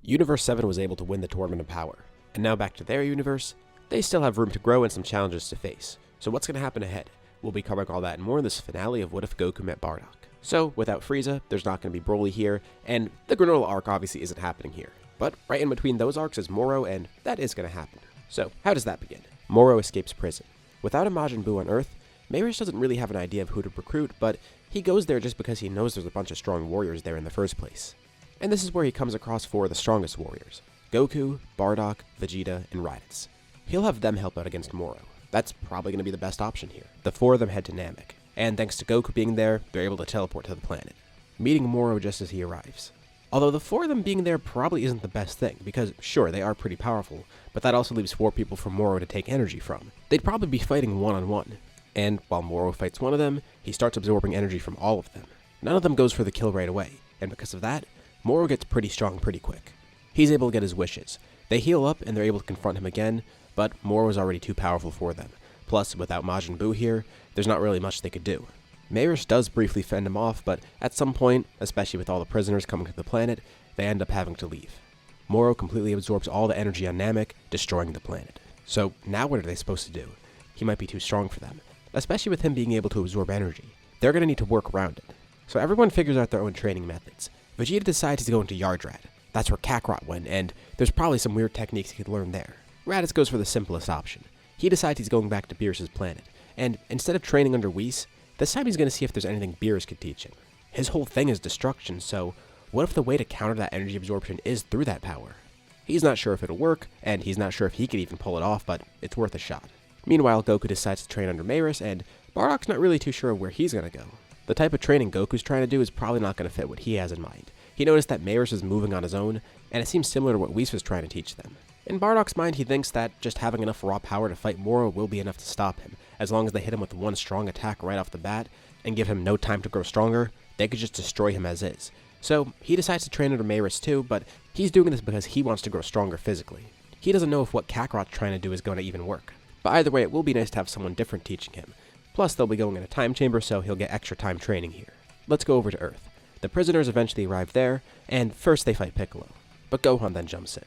Universe 7 was able to win the Tournament of Power, and now back to their universe, they still have room to grow and some challenges to face. So what's going to happen ahead? We'll be covering all that and more in this finale of What If Goku Met Bardock. So, without Frieza, there's not going to be Broly here, and the Granola arc obviously isn't happening here. But right in between those arcs is Moro, and that is going to happen. So, how does that begin? Moro escapes prison. Without a Majin Buu on Earth, Mayrish doesn't really have an idea of who to recruit, but he goes there just because he knows there's a bunch of strong warriors there in the first place. And this is where he comes across four of the strongest warriors: Goku, Bardock, Vegeta, and Raditz. He'll have them help out against Moro. That's probably going to be the best option here. The four of them head to Namek, and thanks to Goku being there, they're able to teleport to the planet, meeting Moro just as he arrives. Although the four of them being there probably isn't the best thing, because sure, they are pretty powerful, but that also leaves four people for Moro to take energy from. They'd probably be fighting one-on-one, and while Moro fights one of them, he starts absorbing energy from all of them. None of them goes for the kill right away, and because of that, Moro gets pretty strong pretty quick. He's able to get his wishes. They heal up and they're able to confront him again, but Moro is already too powerful for them. Plus, without Majin Buu here, there's not really much they could do. Mayrish does briefly fend him off, but at some point, especially with all the prisoners coming to the planet, they end up having to leave. Moro completely absorbs all the energy on Namek, destroying the planet. So now what are they supposed to do? He might be too strong for them, especially with him being able to absorb energy. They're going to need to work around it. So everyone figures out their own training methods. Vegeta decides to go into Yardrat. That's where Kakarot went, and there's probably some weird techniques he could learn there. Raditz goes for the simplest option. He decides he's going back to Beerus' planet, and instead of training under Whis, this time he's going to see if there's anything Beerus could teach him. His whole thing is destruction, so what if the way to counter that energy absorption is through that power? He's not sure if it'll work, and he's not sure if he could even pull it off, but it's worth a shot. Meanwhile, Goku decides to train under Mayrish, and Bardock's not really too sure where he's going to go. The type of training Goku's trying to do is probably not going to fit what he has in mind. He noticed that Mayrish is moving on his own, and it seems similar to what Whis was trying to teach them. In Bardock's mind, he thinks that just having enough raw power to fight Moro will be enough to stop him. As long as they hit him with one strong attack right off the bat, and give him no time to grow stronger, they could just destroy him as is. So he decides to train under Mayrish too, but he's doing this because he wants to grow stronger physically. He doesn't know if what Kakarot's trying to do is going to even work. But either way, it will be nice to have someone different teaching him. Plus, they'll be going in a time chamber, so he'll get extra time training here. Let's go over to Earth. The prisoners eventually arrive there, and first they fight Piccolo. But Gohan then jumps in.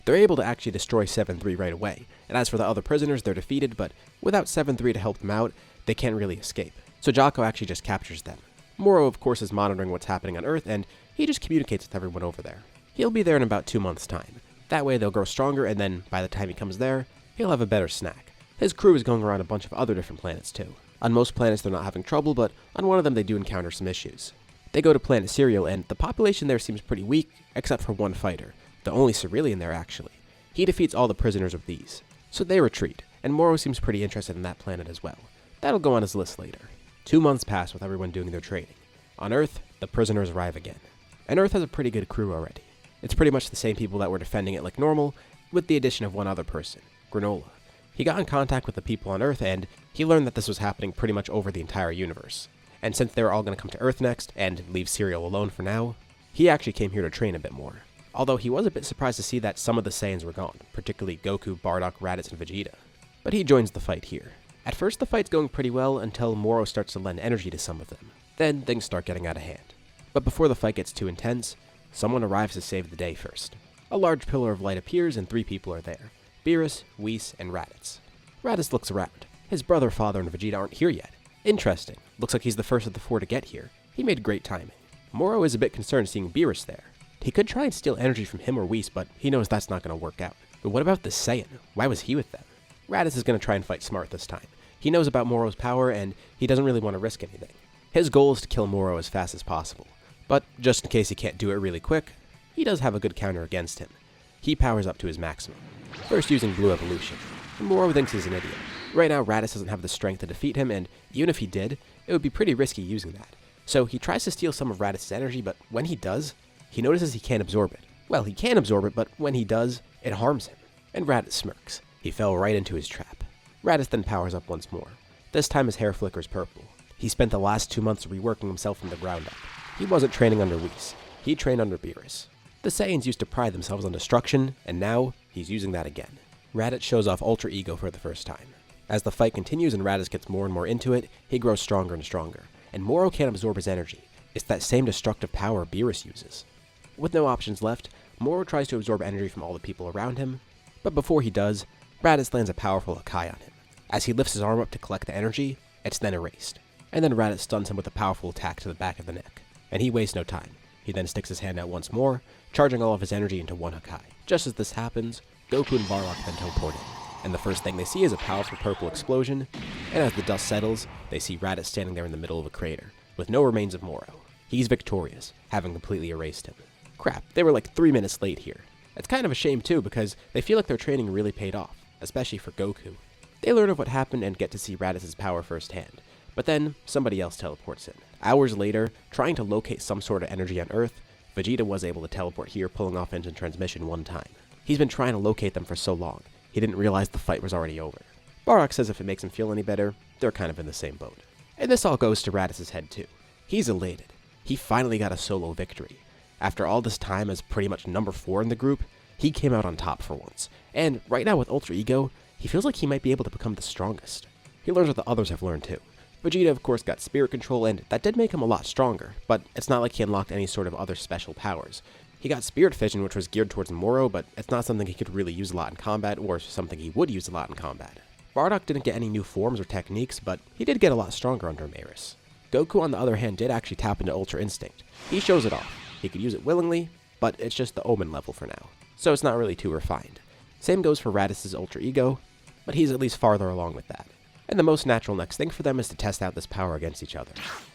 They're able to actually destroy 7-3 right away, and as for the other prisoners, they're defeated, but without 7-3 to help them out, they can't really escape. So Jocko actually just captures them. Moro, of course, is monitoring what's happening on Earth, and he just communicates with everyone over there. He'll be there in about 2 months' time. That way they'll grow stronger, and then by the time he comes there, he'll have a better snack. His crew is going around a bunch of other different planets too. On most planets they're not having trouble, but on one of them they do encounter some issues. They go to planet Cereal, and the population there seems pretty weak, except for one fighter, the only Cerealian there actually. He defeats all the prisoners of these. So they retreat, and Moro seems pretty interested in that planet as well. That'll go on his list later. 2 months pass with everyone doing their training. On Earth, the prisoners arrive again. And Earth has a pretty good crew already. It's pretty much the same people that were defending it like normal, with the addition of one other person, Granola. He got in contact with the people on Earth, and he learned that this was happening pretty much over the entire universe. And since they were all going to come to Earth next, and leave Cereal alone for now, he actually came here to train a bit more. Although he was a bit surprised to see that some of the Saiyans were gone, particularly Goku, Bardock, Raditz, and Vegeta. But he joins the fight here. At first the fight's going pretty well until Moro starts to lend energy to some of them. Then things start getting out of hand. But before the fight gets too intense, someone arrives to save the day first. A large pillar of light appears and 3 people are there: Beerus, Whis, and Raditz. Raditz looks around. His brother, father, and Vegeta aren't here yet. Interesting. Looks like he's the first of the 4 to get here. He made great timing. Moro is a bit concerned seeing Beerus there. He could try and steal energy from him or Whis, but he knows that's not going to work out. But what about the Saiyan? Why was he with them? Raditz is going to try and fight smart this time. He knows about Moro's power, and he doesn't really want to risk anything. His goal is to kill Moro as fast as possible. But just in case he can't do it really quick, he does have a good counter against him. He powers up to his maximum, first using Blue Evolution. And Moro thinks he's an idiot. Right now, Raditz doesn't have the strength to defeat him, and even if he did, it would be pretty risky using that. So he tries to steal some of Raditz's energy, but when he does, he notices he can't absorb it. Well, he can absorb it, but when he does, it harms him. And Raditz smirks. He fell right into his trap. Raditz then powers up once more. This time his hair flickers purple. He spent the last 2 months reworking himself from the ground up. He wasn't training under Whis. He trained under Beerus. The Saiyans used to pride themselves on destruction, and now he's using that again. Raditz shows off Ultra Ego for the first time. As the fight continues and Raditz gets more and more into it, he grows stronger and stronger, and Moro can't absorb his energy. It's that same destructive power Beerus uses. With no options left, Moro tries to absorb energy from all the people around him, but before he does, Raditz lands a powerful Hakai on him. As he lifts his arm up to collect the energy, it's then erased, and then Raditz stuns him with a powerful attack to the back of the neck, and he wastes no time. He then sticks his hand out once more, charging all of his energy into one Hakai. Just as this happens, Goku and Bardock then teleport in, and the first thing they see is a powerful purple explosion, and as the dust settles, they see Raditz standing there in the middle of a crater, with no remains of Moro. He's victorious, having completely erased him. Crap, they were like 3 minutes late here. It's kind of a shame too, because they feel like their training really paid off, especially for Goku. They learn of what happened and get to see Raditz's power firsthand, but then somebody else teleports in. Hours later, trying to locate some sort of energy on Earth, Vegeta was able to teleport here, pulling off engine transmission one time. He's been trying to locate them for so long, he didn't realize the fight was already over. Bardock says if it makes him feel any better, they're kind of in the same boat. And this all goes to Raditz's head too. He's elated. He finally got a solo victory. After all this time as pretty much number 4 in the group, he came out on top for once. And right now with Ultra Ego, he feels like he might be able to become the strongest. He learns what the others have learned too. Vegeta of course got spirit control, and that did make him a lot stronger, but it's not like he unlocked any sort of other special powers. He got spirit fission, which was geared towards Moro, but it's not something he could really use a lot in combat, or something he would use a lot in combat. Bardock didn't get any new forms or techniques, but he did get a lot stronger under Maris. Goku on the other hand did actually tap into Ultra Instinct. He shows it off. He could use it willingly, but it's just the Omen level for now, so it's not really too refined. Same goes for Raditz's Ultra Ego, but he's at least farther along with that. And the most natural next thing for them is to test out this power against each other.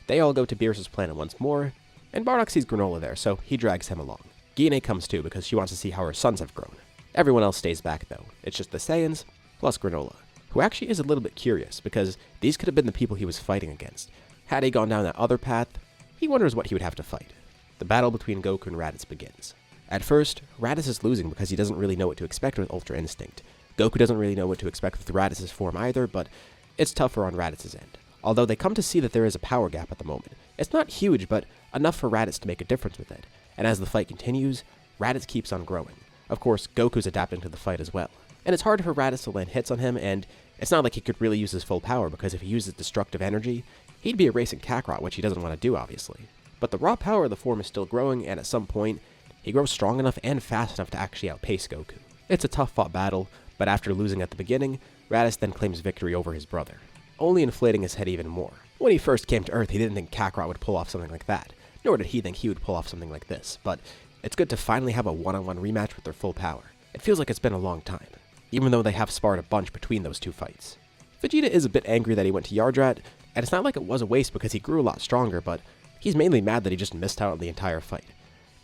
They all go to Beerus's planet once more, and Bardock sees Granola there, so he drags him along. Gine comes too because she wants to see how her sons have grown. Everyone else stays back though. It's just the Saiyans plus Granola, who actually is a little bit curious because these could have been the people he was fighting against. Had he gone down that other path, he wonders what he would have to fight. The battle between Goku and Raditz begins. At first, Raditz is losing because he doesn't really know what to expect with Ultra Instinct. Goku doesn't really know what to expect with Raditz's form either, but it's tougher on Raditz's end. Although they come to see that there is a power gap at the moment. It's not huge, but enough for Raditz to make a difference with it. And as the fight continues, Raditz keeps on growing. Of course, Goku's adapting to the fight as well. And it's hard for Raditz to land hits on him, and it's not like he could really use his full power, because if he uses destructive energy, he'd be erasing Kakarot, which he doesn't want to do, obviously. But the raw power of the form is still growing, and at some point, he grows strong enough and fast enough to actually outpace Goku. It's a tough-fought battle, but after losing at the beginning, Raditz then claims victory over his brother, only inflating his head even more. When he first came to Earth, he didn't think Kakarot would pull off something like that, nor did he think he would pull off something like this, but it's good to finally have a one-on-one rematch with their full power. It feels like it's been a long time, even though they have sparred a bunch between those two fights. Vegeta is a bit angry that he went to Yardrat, and it's not like it was a waste because he grew a lot stronger, but he's mainly mad that he just missed out on the entire fight.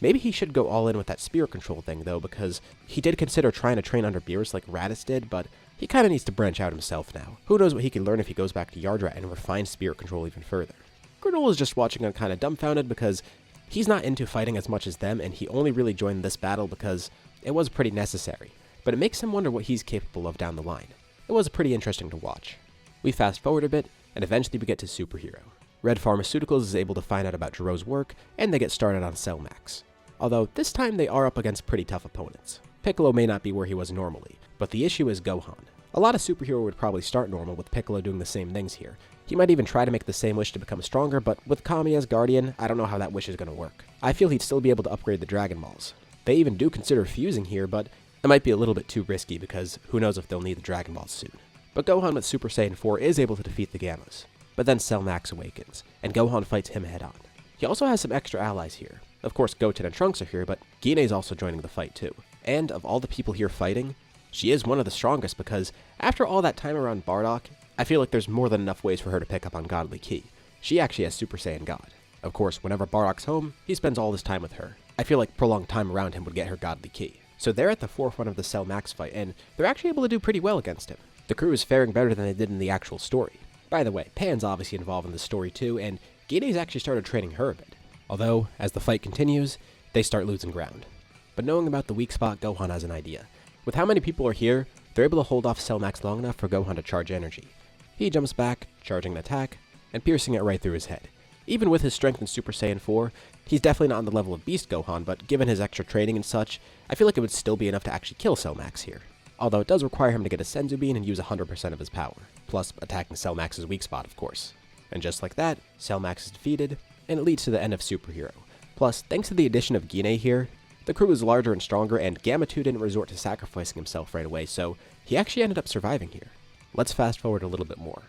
Maybe he should go all in with that spirit control thing though, because he did consider trying to train under Beerus like Raditz did, but he kinda needs to branch out himself now. Who knows what he can learn if he goes back to Yardrat and refines spirit control even further. Granola's just watching on kinda dumbfounded because he's not into fighting as much as them, and he only really joined this battle because it was pretty necessary, but it makes him wonder what he's capable of down the line. It was pretty interesting to watch. We fast forward a bit, and eventually we get to Superhero. Red Pharmaceuticals is able to find out about Jiro's work, and they get started on Cell Max. Although, this time they are up against pretty tough opponents. Piccolo may not be where he was normally, but the issue is Gohan. A lot of Superhero would probably start normal with Piccolo doing the same things here. He might even try to make the same wish to become stronger, but with Kami as Guardian, I don't know how that wish is going to work. I feel he'd still be able to upgrade the Dragon Balls. They even do consider fusing here, but it might be a little bit too risky because who knows if they'll need the Dragon Balls soon. But Gohan with Super Saiyan 4 is able to defeat the Gammas. But then Cell Max awakens, and Gohan fights him head on. He also has some extra allies here. Of course, Goten and Trunks are here, but Gine's also joining the fight too. And of all the people here fighting, she is one of the strongest because after all that time around Bardock, I feel like there's more than enough ways for her to pick up on Godly Ki. She actually has Super Saiyan God. Of course, whenever Bardock's home, he spends all this time with her. I feel like prolonged time around him would get her Godly Ki. So they're at the forefront of the Cell Max fight, and they're actually able to do pretty well against him. The crew is faring better than they did in the actual story. By the way, Pan's obviously involved in the story too, and Gine's actually started training her a bit. Although, as the fight continues, they start losing ground. But knowing about the weak spot, Gohan has an idea. With how many people are here, they're able to hold off Cell Max long enough for Gohan to charge energy. He jumps back, charging an attack, and piercing it right through his head. Even with his strength in Super Saiyan 4, he's definitely not on the level of Beast Gohan, but given his extra training and such, I feel like it would still be enough to actually kill Cell Max here. Although it does require him to get a Senzu Bean and use 100% of his power, plus attacking Cell Max's weak spot, of course. And just like that, Cell Max is defeated, and it leads to the end of Superhero. Plus, thanks to the addition of Gine here, The crew is larger and stronger, and Gamma 2 didn't resort to sacrificing himself right away, so he actually ended up surviving here. Let's fast forward a little bit more.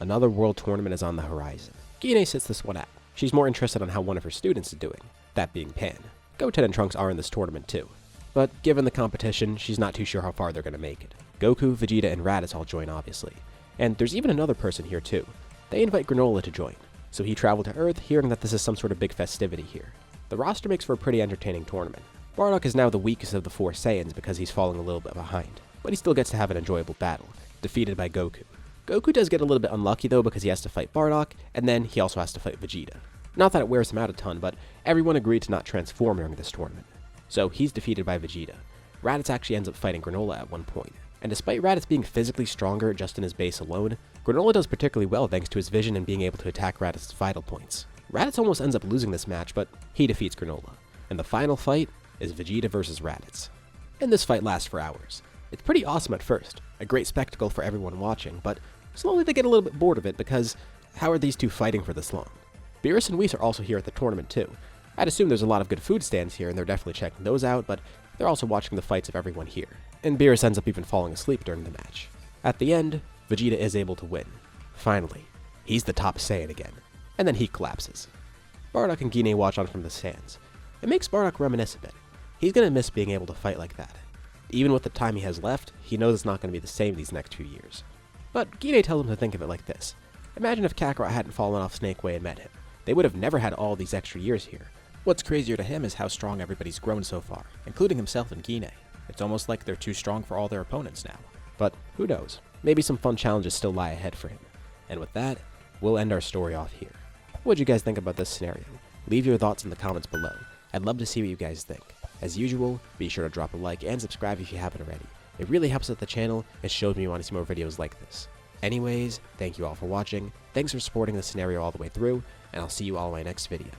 Another world tournament is on the horizon. Guinea sits this one out. She's more interested on how one of her students is doing, that being Pan. Goten and Trunks are in this tournament too. But given the competition, she's not too sure how far they're going to make it. Goku, Vegeta, and Raditz all join obviously. And there's even another person here too. They invite Granola to join, so he traveled to Earth hearing that this is some sort of big festivity here. The roster makes for a pretty entertaining tournament. Bardock is now the weakest of the 4 Saiyans because he's falling a little bit behind, but he still gets to have an enjoyable battle, defeated by Goku. Goku does get a little bit unlucky though because he has to fight Bardock, and then he also has to fight Vegeta. Not that it wears him out a ton, but everyone agreed to not transform during this tournament. So he's defeated by Vegeta. Raditz actually ends up fighting Granola at one point, and despite Raditz being physically stronger just in his base alone, Granola does particularly well thanks to his vision and being able to attack Raditz's vital points. Raditz almost ends up losing this match, but he defeats Granola. And the final fight is Vegeta versus Raditz. And this fight lasts for hours. It's pretty awesome at first, a great spectacle for everyone watching, but slowly they get a little bit bored of it because how are these two fighting for this long? Beerus and Whis are also here at the tournament too. I'd assume there's a lot of good food stands here and they're definitely checking those out, but they're also watching the fights of everyone here. And Beerus ends up even falling asleep during the match. At the end, Vegeta is able to win. Finally, he's the top Saiyan again. And then he collapses. Bardock and Guinea watch on from the stands. It makes Bardock reminisce a bit. He's gonna miss being able to fight like that. Even with the time he has left, he knows it's not gonna be the same these next few years. But Guinea tells him to think of it like this. Imagine if Kakarot hadn't fallen off Snake Way and met him. They would have never had all these extra years here. What's crazier to him is how strong everybody's grown so far, including himself and Guinea. It's almost like they're too strong for all their opponents now. But who knows? Maybe some fun challenges still lie ahead for him. And with that, we'll end our story off here. What'd you guys think about this scenario? Leave your thoughts in the comments below. I'd love to see what you guys think. As usual, be sure to drop a like and subscribe if you haven't already. It really helps out the channel and shows me you want to see more videos like this. Anyways, thank you all for watching, thanks for supporting the scenario all the way through, and I'll see you all in my next video.